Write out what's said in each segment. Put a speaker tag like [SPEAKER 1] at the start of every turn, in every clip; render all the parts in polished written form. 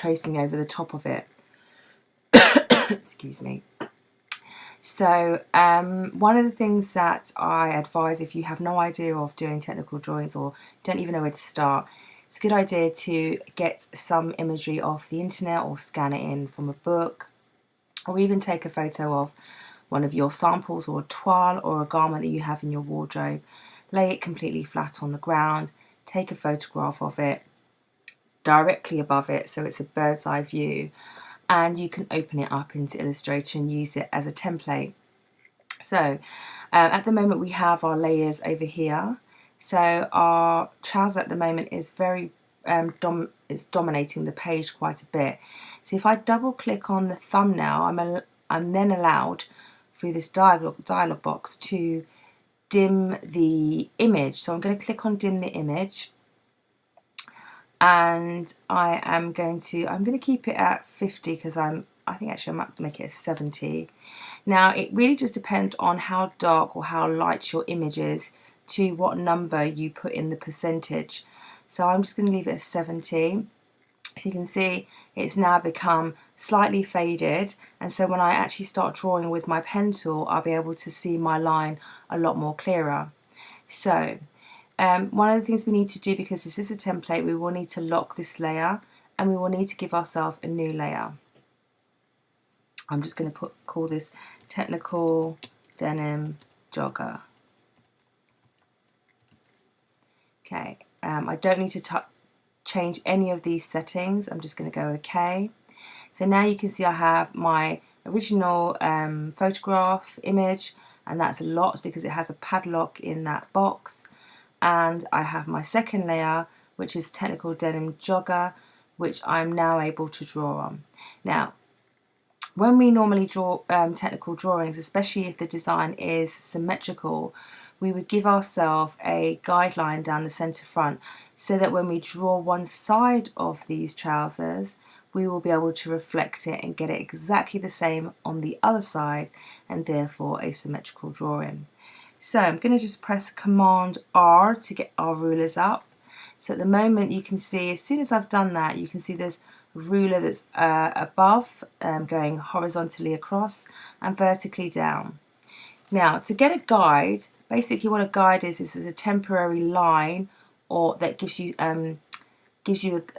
[SPEAKER 1] tracing over the top of it. Excuse me. So one of the things that I advise, if you have no idea of doing technical drawings or don't even know where to start, it's a good idea to get some imagery off the internet or scan it in from a book, or even take a photo of one of your samples or a toile or a garment that you have in your wardrobe. Lay it completely flat on the ground, take a photograph of it directly above it so it's a bird's eye view, and you can open it up into Illustrator and use it as a template. So at the moment we have our layers over here. So our trouser at the moment is very it's dominating the page quite a bit. So if I double click on the thumbnail, I'm then allowed through this dialog box to dim the image. So I'm going to click on dim the image, and I'm going to keep it at 50 because I think actually I might make it a 70. Now it really just depends on how dark or how light your image is to what number you put in the percentage. So I'm just going to leave it at 70. You can see it's now become slightly faded, and so when I actually start drawing with my pen tool, I'll be able to see my line a lot more clearer. So one of the things we need to do, because this is a template, we will need to lock this layer and we will need to give ourselves a new layer. I'm just going to call this Technical Denim Jogger. Okay, I don't need to change any of these settings. I'm just going to go OK. So now you can see I have my original photograph image, and that's a lot because it has a padlock in that box. And I have my second layer, which is Technical Denim Jogger, which I'm now able to draw on. Now, when we normally draw technical drawings, especially if the design is symmetrical, we would give ourselves a guideline down the centre front so that when we draw one side of these trousers, we will be able to reflect it and get it exactly the same on the other side, and therefore a symmetrical drawing. So I'm going to just press Command R to get our rulers up. So at the moment you can see, as soon as I've done that, you can see there's a ruler that's above, going horizontally across and vertically down. Now to get a guide, basically what a guide is a temporary line, or that gives you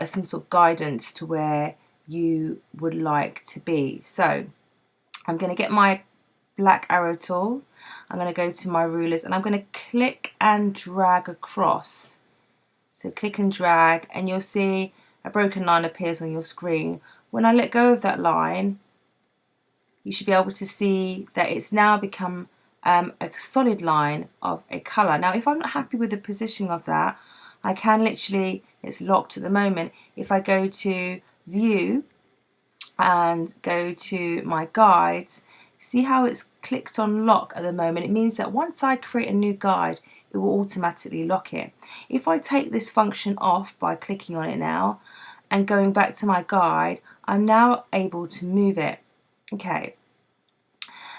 [SPEAKER 1] some sort of guidance to where you would like to be. So I'm going to get my black arrow tool, I'm going to go to my rulers, and I'm going to click and drag across. So click and drag, and you'll see a broken line appears on your screen. When I let go of that line, you should be able to see that it's now become a solid line of a colour. Now if I'm not happy with the positioning of that, I can literally, it's locked at the moment, if I go to View and go to my guides, see how it's clicked on lock at the moment? It means that once I create a new guide, it will automatically lock it. If I take this function off by clicking on it now and going back to my guide, I'm now able to move it. Okay,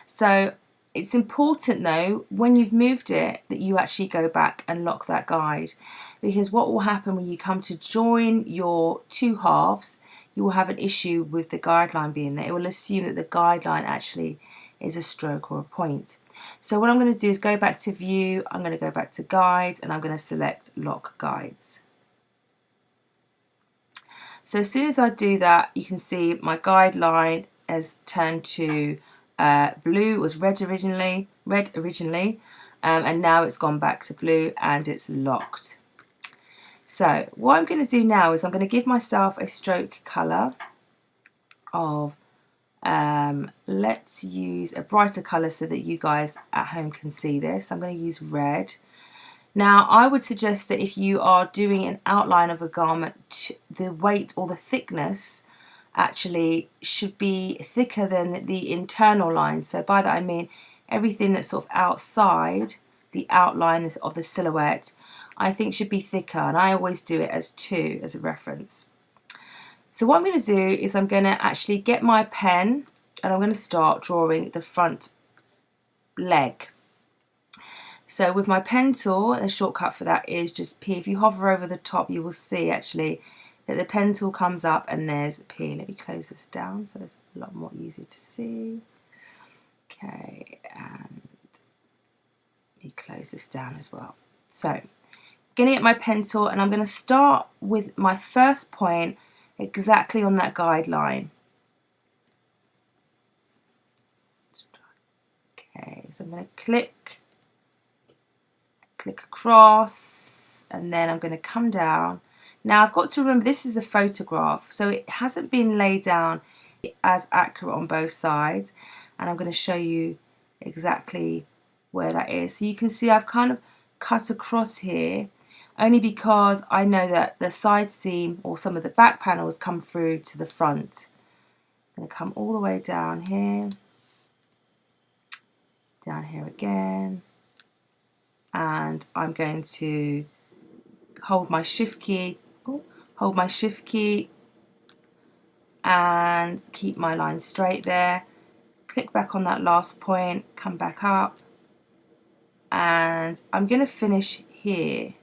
[SPEAKER 1] so it's important though, when you've moved it, that you actually go back and lock that guide, because what will happen when you come to join your two halves, you will have an issue with the guideline being there. It will assume that the guideline actually is a stroke or a point. So what I'm going to do is go back to View, I'm going to go back to Guides, and I'm going to select Lock Guides. So as soon as I do that, you can see my guideline has turned to blue. It was red originally, and now it's gone back to blue and it's locked. So what I'm going to do now is I'm going to give myself a stroke colour of, let's use a brighter colour so that you guys at home can see this. I'm going to use red. Now I would suggest that if you are doing an outline of a garment, the weight or the thickness actually should be thicker than the internal line. So by that I mean everything that's sort of outside the outline of the silhouette, I think should be thicker, and I always do it as 2 as a reference. So what I'm going to do is I'm going to actually get my pen and I'm going to start drawing the front leg. So with my pen tool, the shortcut for that is just P. If you hover over the top, you will see actually that the pen tool comes up and there's a P. Let me close this down so it's a lot more easier to see. Okay, and let me close this down as well. So I'm going to get my pen tool and I'm going to start with my first point exactly on that guideline. Okay, so I'm going to click across, and then I'm going to come down. Now I've got to remember this is a photograph, so it hasn't been laid down as accurate on both sides, and I'm going to show you exactly where that is. So you can see I've kind of cut across here only because I know that the side seam or some of the back panels come through to the front. I'm going to come all the way down here again, and I'm going to hold my shift key, and keep my line straight there. Click back on that last point, come back up, and I'm going to finish here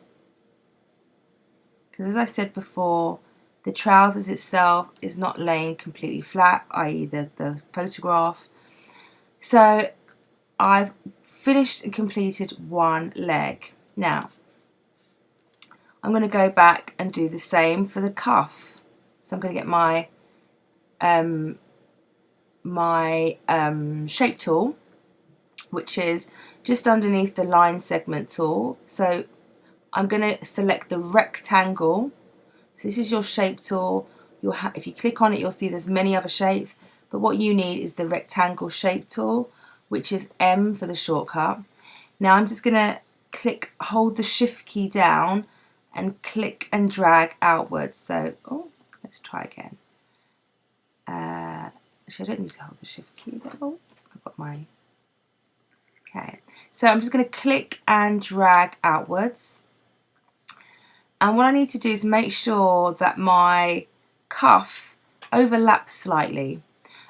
[SPEAKER 1] because, as I said before, the trousers itself is not laying completely flat, i.e. the photograph. So I've finished and completed one leg. Now I'm going to go back and do the same for the cuff. So I'm going to get my shape tool, which is just underneath the line segment tool. So I'm going to select the rectangle. So this is your shape tool. If you click on it, you'll see there's many other shapes, but what you need is the rectangle shape tool, which is M for the shortcut. Now I'm just going to hold the shift key down and click and drag outwards. So, let's try again. Actually, I don't need to hold the shift key there. I've got my... Okay, so I'm just going to click and drag outwards. And what I need to do is make sure that my cuff overlaps slightly.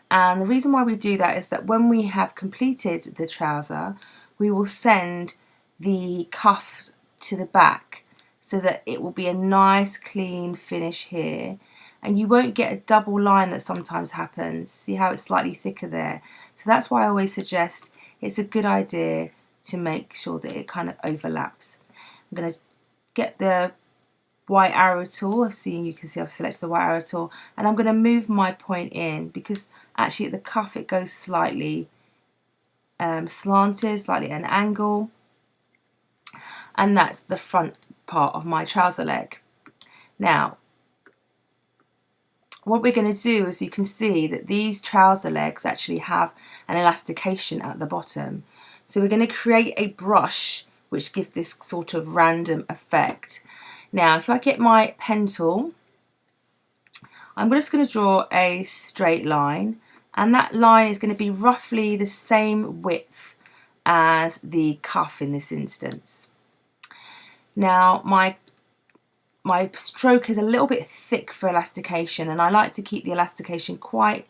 [SPEAKER 1] And the reason why we do that is that when we have completed the trouser, we will send the cuffs to the back so that it will be a nice clean finish here, and you won't get a double line that sometimes happens. See how it's slightly thicker there? So that's why I always suggest it's a good idea to make sure that it kind of overlaps. I'm going to get the white arrow tool. You can see I've selected the white arrow tool, and I'm going to move my point in because actually at the cuff it goes slightly slanted, slightly at an angle, and that's the front part of my trouser leg. Now what we're going to do is, you can see that these trouser legs actually have an elastication at the bottom, so we're going to create a brush which gives this sort of random effect. Now if I get my pen tool, I'm just going to draw a straight line, and that line is going to be roughly the same width as the cuff in this instance. Now my stroke is a little bit thick for elastication, and I like to keep the elastication quite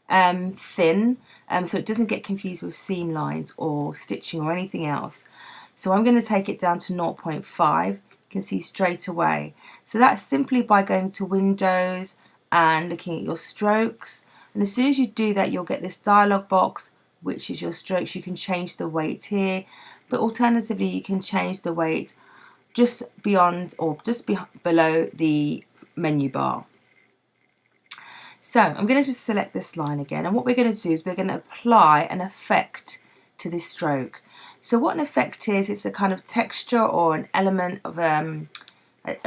[SPEAKER 1] thin so it doesn't get confused with seam lines or stitching or anything else. So I'm going to take it down to 0.5. You can see straight away. So that's simply by going to Windows and looking at your strokes, and as soon as you do that you'll get this dialog box which is your strokes. You can change the weight here, but alternatively you can change the weight just beyond or just below the menu bar. So I'm going to just select this line again, and what we're going to do is we're going to apply an effect to this stroke. So what an effect is, it's a kind of texture or an element of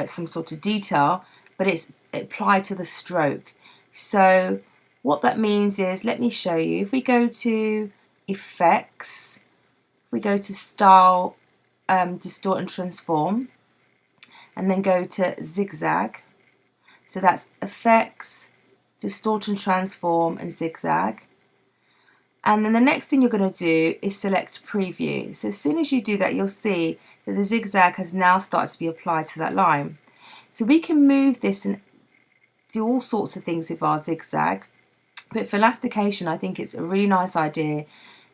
[SPEAKER 1] some sort of detail, but it's applied to the stroke. So what that means is, let me show you. If we go to Effects, we go to Style, Distort and Transform, and then go to Zig Zag. So that's Effects, Distort and Transform, and Zig Zag. And then the next thing you're going to do is select Preview. So as soon as you do that, you'll see that the zigzag has now started to be applied to that line. So we can move this and do all sorts of things with our zigzag, but for elastication I think it's a really nice idea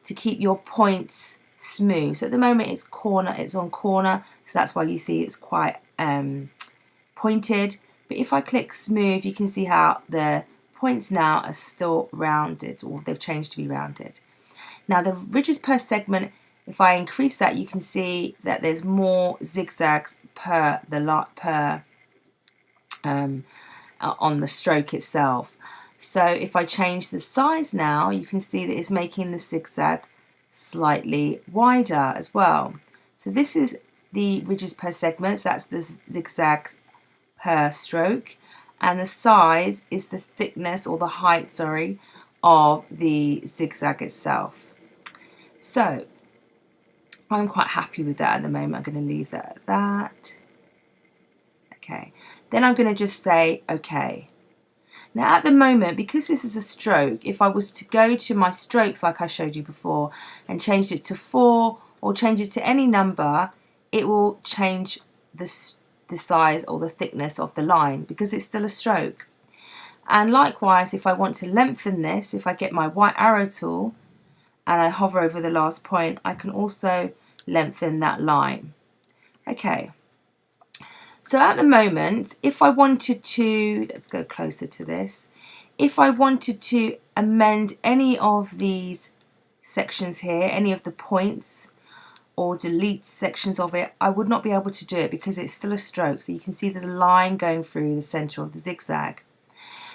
[SPEAKER 1] to keep your points smooth. So at the moment it's on corner, so that's why you see it's quite pointed. But if I click smooth, you can see how the points now are still rounded, or they've changed to be rounded. Now the ridges per segment, if I increase that, you can see that there's more zigzags per on the stroke itself. So if I change the size now, you can see that it's making the zigzag slightly wider as well. So this is the ridges per segment, so that's the zigzags per stroke, and the size is the thickness, or the height, sorry, of the zigzag itself. So I'm quite happy with that at the moment. I'm going to leave that at that. Okay, then I'm going to just say okay. Now at the moment, because this is a stroke, if I was to go to my strokes like I showed you before and changed it to 4 or change it to any number, it will change the size or the thickness of the line because it's still a stroke. And likewise, if I want to lengthen this, if I get my white arrow tool and I hover over the last point, I can also lengthen that line. Okay. So at the moment, if I wanted to, let's go closer to this, if I wanted to amend any of these sections here, any of the points, or delete sections of it, I would not be able to do it because it's still a stroke. So you can see the line going through the center of the zigzag.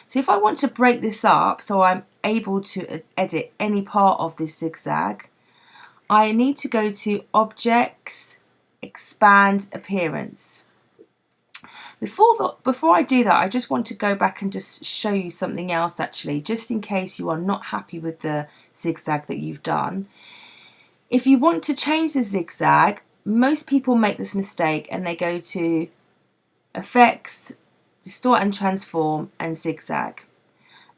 [SPEAKER 1] So if I want to break this up so I'm able to edit any part of this zigzag, I need to go to Objects, Expand Appearance. Before I do that, I just want to go back and just show you something else actually, just in case you are not happy with the zigzag that you've done. If you want to change the zigzag, most people make this mistake and they go to Effects, Distort and Transform, and Zigzag.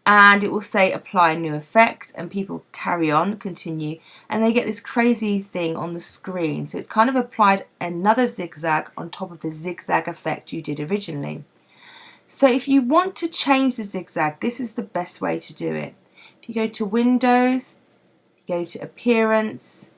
[SPEAKER 1] And it will say apply new effect, and people carry on, continue, and they get this crazy thing on the screen. So it's kind of applied another zigzag on top of the zigzag effect you did originally. So if you want to change the zigzag, this is the best way to do it. If you go to Windows, you go to Appearance,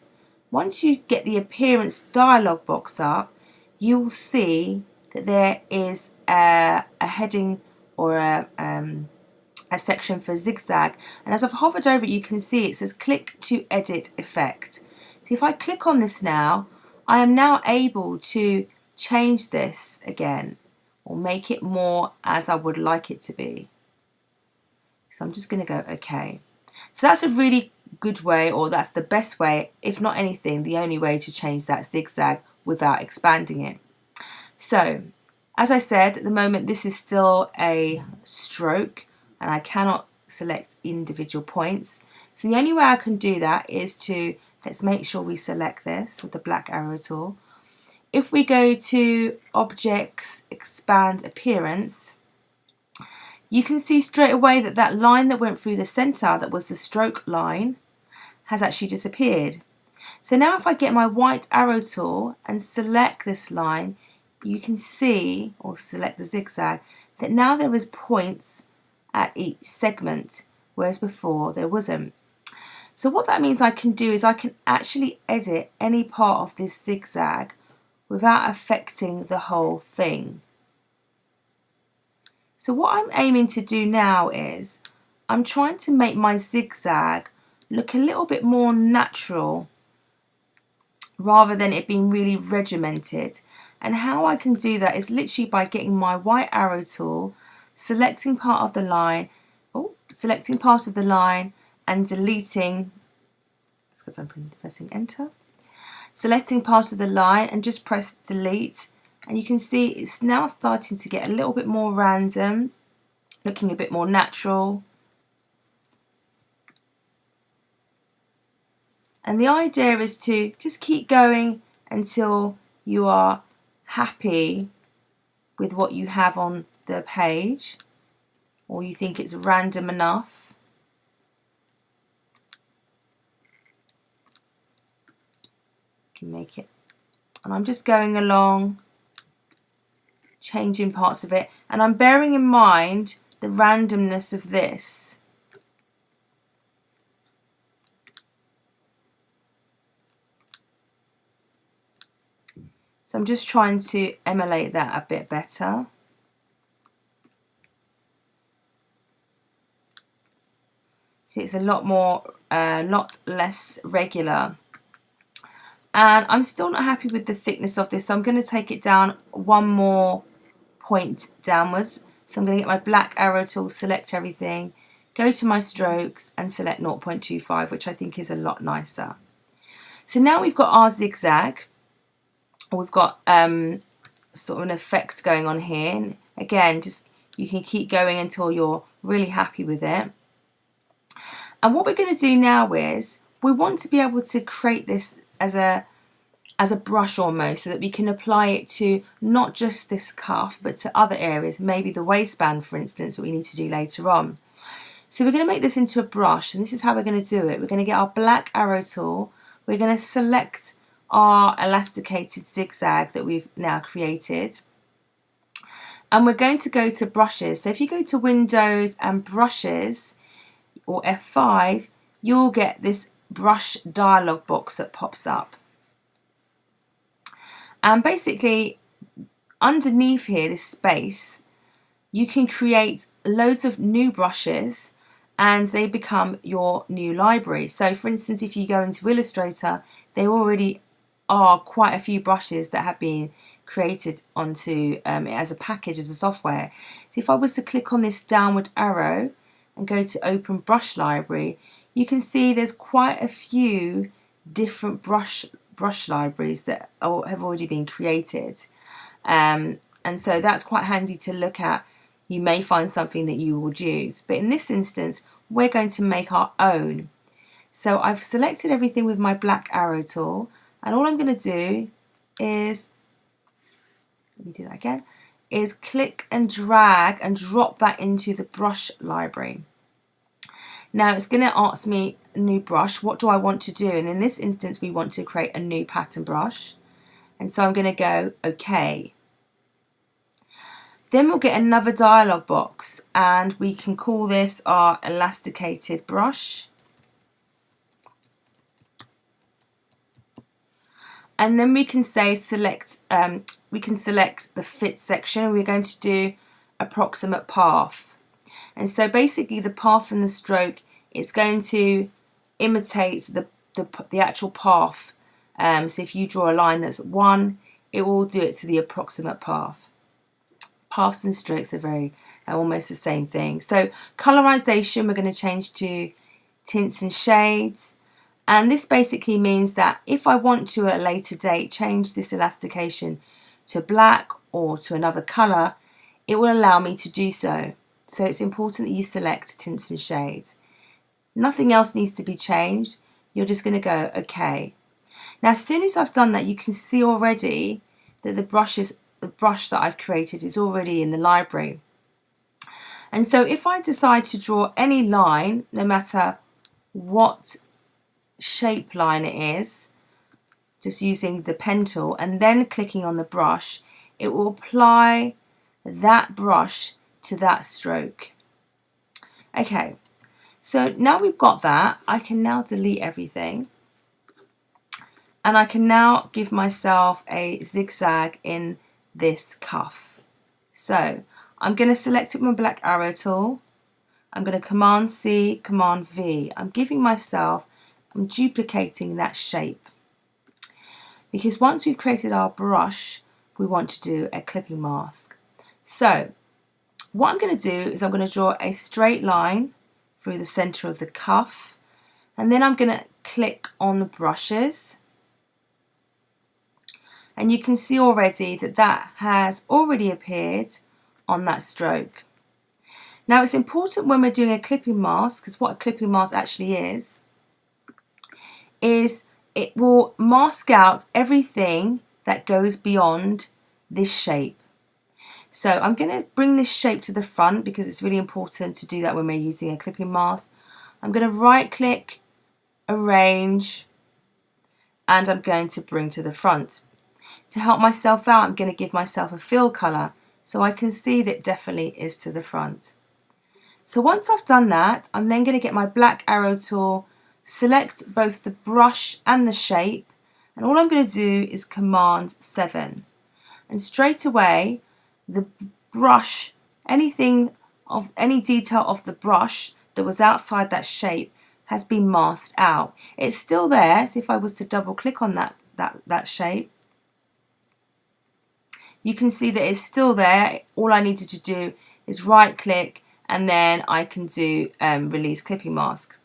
[SPEAKER 1] once you get the Appearance dialog box up, you will see that there is a heading or a section for zigzag, and as I've hovered over it, you can see it says click to edit effect. So if I click on this now, I am now able to change this again or make it more as I would like it to be. So I'm just going to go okay. So that's a really good way, or that's the best way, if not anything, the only way to change that zigzag without expanding it. So as I said, at the moment this is still a stroke and I cannot select individual points. So the only way I can do that is to, let's make sure we select this with the black arrow tool. If we go to Objects, Expand Appearance, you can see straight away that that line that went through the center, that was the stroke line, has actually disappeared. So now if I get my white arrow tool and select this line, you can see, or select the zigzag, that now there is points at each segment, whereas before there wasn't. So what that means I can do is I can actually edit any part of this zigzag without affecting the whole thing. So what I'm aiming to do now is I'm trying to make my zigzag look a little bit more natural rather than it being really regimented. And how I can do that is literally by getting my white arrow tool, selecting part of the line, and deleting, that's because I'm pressing enter, selecting part of the line and just press delete, and you can see it's now starting to get a little bit more random, looking a bit more natural. And the idea is to just keep going until you are happy with what you have on the page, or you think it's random enough. You can make it, and I'm just going along, changing parts of it, and I'm bearing in mind the randomness of this. So I'm just trying to emulate that a bit better. See, it's a lot less regular. And I'm still not happy with the thickness of this, so I'm going to take it down one more point downwards. So I'm going to get my black arrow tool, select everything, go to my strokes and select 0.25, which I think is a lot nicer. So now we've got our zigzag. We've got sort of an effect going on here. And again, just you can keep going until you're really happy with it. And what we're going to do now is we want to be able to create this as a brush almost, so that we can apply it to not just this cuff but to other areas, maybe the waistband for instance, that we need to do later on. So we're going to make this into a brush, and this is how we're going to do it. We're going to get our black arrow tool, we're going to select our elasticated zigzag that we've now created, and we're going to go to brushes. So if you go to Windows and brushes or F5, you'll get this brush dialog box that pops up. And basically underneath here, this space, you can create loads of new brushes and they become your new library. So for instance, if you go into Illustrator, there already are quite a few brushes that have been created onto it as a package, as a software. So if I was to click on this downward arrow and go to Open Brush Library, you can see there's quite a few different brush libraries that have already been created, and so that's quite handy to look at. You may find something that you would use, but in this instance we're going to make our own. So I've selected everything with my black arrow tool, and all I'm going to do is, let me do that again, is click and drag and drop that into the brush library. Now it's going to ask me a new brush. What do I want to do? And in this instance, we want to create a new pattern brush. And so I'm going to go OK. Then we'll get another dialog box, and we can call this our elasticated brush. And then we can say select the fit section, and we're going to do approximate path. And so basically the path and the stroke, it's going to imitate the actual path. So if you draw a line that's 1, it will do it to the approximate path. Paths and strokes are almost the same thing. So colorization, we're going to change to tints and shades. And this basically means that if I want to at a later date change this elastication to black or to another color, it will allow me to do so. So it's important that you select tints and shades. Nothing else needs to be changed. You're just going to go OK. Now as soon as I've done that, you can see already that the brush that I've created is already in the library. And so if I decide to draw any line, no matter what shape line it is, just using the pen tool and then clicking on the brush, it will apply that brush to that stroke. Okay, so now we've got that, I can now delete everything, and I can now give myself a zigzag in this cuff. So I'm going to select it with my black arrow tool, I'm going to Command C, Command V. I'm duplicating that shape, because once we've created our brush, we want to do a clipping mask. So what I'm going to do is I'm going to draw a straight line through the center of the cuff, and then I'm going to click on the brushes, and you can see already that that has already appeared on that stroke. Now it's important when we're doing a clipping mask, because what a clipping mask actually is it will mask out everything that goes beyond this shape. So I'm going to bring this shape to the front because it's really important to do that when we're using a clipping mask. I'm going to right click, arrange, and I'm going to bring to the front. To help myself out, I'm going to give myself a fill color so I can see that it definitely is to the front. So once I've done that, I'm then going to get my black arrow tool, select both the brush and the shape, and all I'm going to do is Command 7. And straight away, the brush, any detail of the brush that was outside that shape has been masked out. It's still there, so if I was to double click on that shape, you can see that it's still there. All I needed to do is right click and then I can do release clipping mask.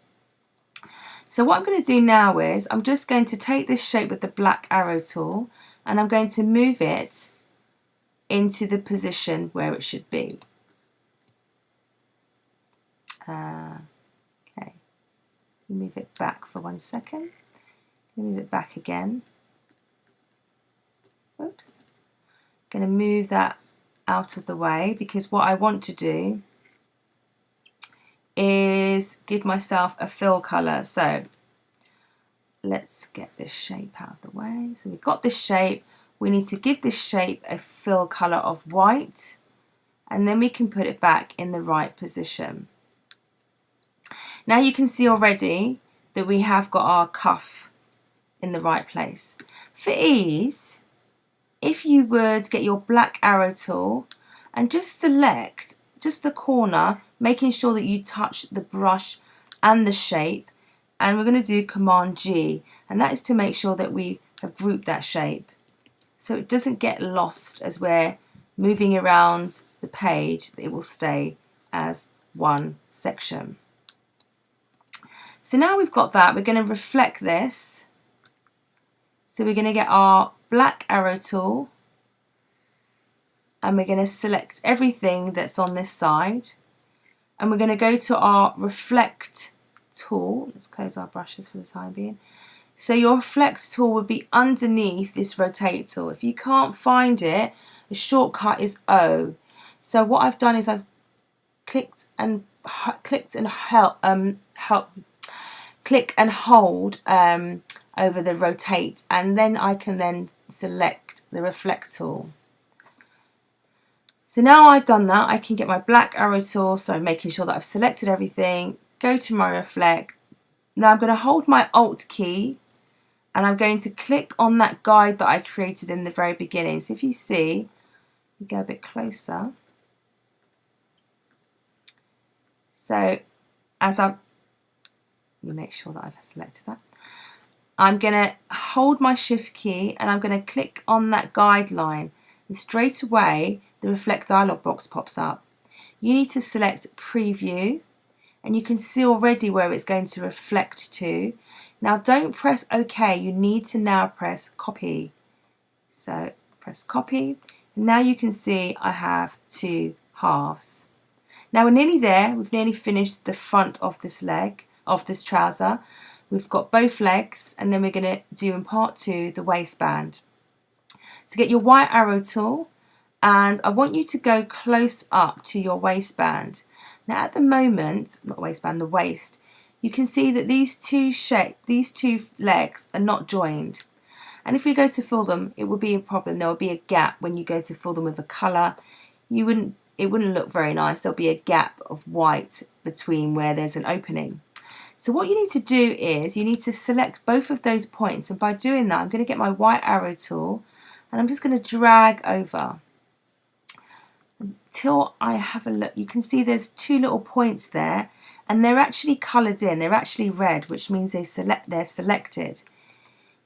[SPEAKER 1] So what I'm going to do now is I'm just going to take this shape with the black arrow tool and I'm going to move it into the position where it should be. Okay, move it back for 1 second. Move it back again. Oops. Going to move that out of the way because what I want to do is give myself a fill colour. So let's get this shape out of the way. So we've got this shape. We need to give this shape a fill colour of white and then we can put it back in the right position. Now you can see already that we have got our cuff in the right place. For ease, if you would get your black arrow tool and just select just the corner, making sure that you touch the brush and the shape, and we're going to do Command G, and that is to make sure that we have grouped that shape so it doesn't get lost as we're moving around the page. It will stay as one section. So now we've got that, we're going to reflect this. So we're going to get our black arrow tool and we're going to select everything that's on this side and we're going to go to our reflect tool. Let's close our brushes for the time being. So your reflect tool would be underneath this rotate tool. If you can't find it, the shortcut is O. So what I've done is I've click and hold over the rotate, and then I can then select the reflect tool. So now I've done that, I can get my black arrow tool, so I'm making sure that I've selected everything, go to my reflect. Now I'm going to hold my Alt key and I'm going to click on that guide that I created in the very beginning. So if you see, you go a bit closer. So as let me make sure that I've selected that. I'm going to hold my shift key and I'm going to click on that guideline, and straight away the reflect dialog box pops up. You need to select preview and you can see already where it's going to reflect to. Now don't press OK, you need to now press copy. So press copy. Now you can see I have two halves. Now we're nearly there, we've nearly finished the front of this leg, of this trouser. We've got both legs and then we're going to do in part 2 the waistband. To get your white arrow tool, and I want you to go close up to your waistband. Now at the moment, not waistband, the waist, you can see that these two legs are not joined. And if we go to fill them, it will be a problem. There will be a gap when you go to fill them with a colour. It wouldn't look very nice. There'll be a gap of white between where there's an opening. So what you need to do is you need to select both of those points, and by doing that I'm going to get my white arrow tool and I'm just going to drag over until I have a look. You can see there's two little points there and they're actually coloured in, they're actually red, which means they're selected.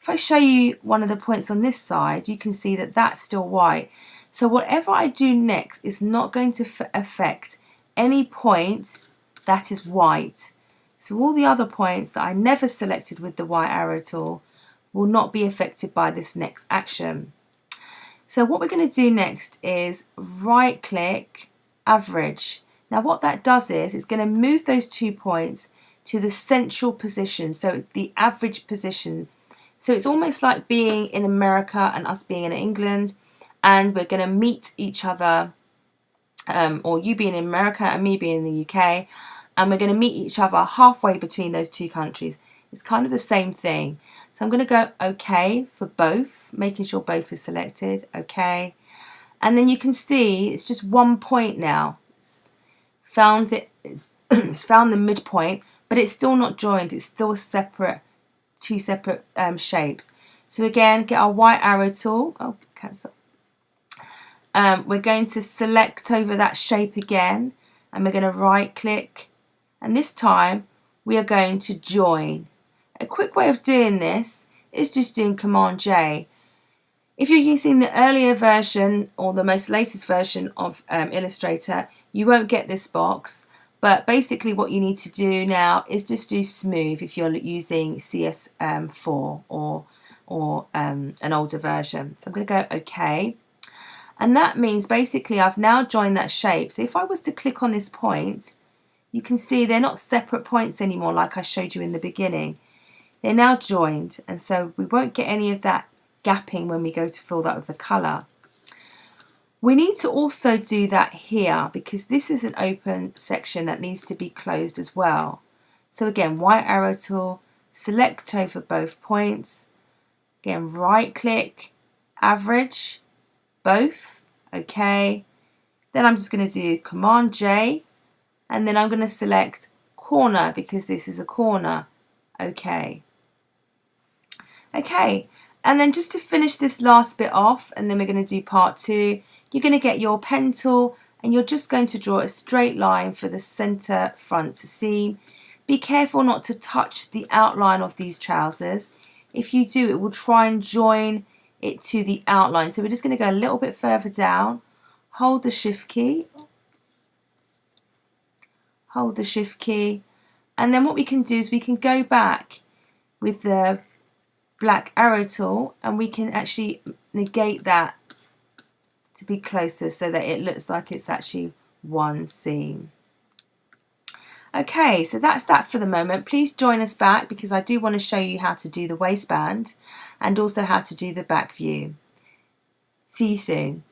[SPEAKER 1] If I show you one of the points on this side, you can see that that's still white. So whatever I do next is not going to affect any point that is white. So all the other points that I never selected with the white arrow tool will not be affected by this next action. So what we're going to do next is right click, average. Now what that does is it's going to move those 2 points to the central position, so the average position. So it's almost like being in America and us being in England, and we're going to meet each other, or you being in America and me being in the UK, and we're going to meet each other halfway between those two countries. It's kind of the same thing. So I'm going to go OK for both, making sure both is selected, OK. And then you can see it's just 1 point now. It's found the midpoint, but it's still not joined. It's still two separate shapes. So again, get our white arrow tool. Oh, cancel. We're going to select over that shape again, and we're going to right click and this time we are going to join. A quick way of doing this is just doing Command J. If you're using the earlier version or the most latest version of Illustrator, you won't get this box, but basically what you need to do now is just do smooth if you're using CS4 or an older version. So I'm going to go OK, and that means basically I've now joined that shape. So if I was to click on this point, you can see they're not separate points anymore like I showed you in the beginning. They're now joined, and so we won't get any of that gapping when we go to fill that with the colour. We need to also do that here because this is an open section that needs to be closed as well. So again, white arrow tool, select over both points, again right click, average, both, OK. Then I'm just going to do Command J, and then I'm going to select corner because this is a corner, OK. OK. And then just to finish this last bit off, and then we're going to do part 2, you're going to get your pen tool and you're just going to draw a straight line for the center front seam. Be careful not to touch the outline of these trousers. If you do, it will try and join it to the outline. So we're just going to go a little bit further down, hold the shift key, and then what we can do is we can go back with the black arrow tool and we can actually negate that to be closer so that it looks like it's actually one seam. Okay, so that's that for the moment. Please join us back because I do want to show you how to do the waistband and also how to do the back view. See you soon.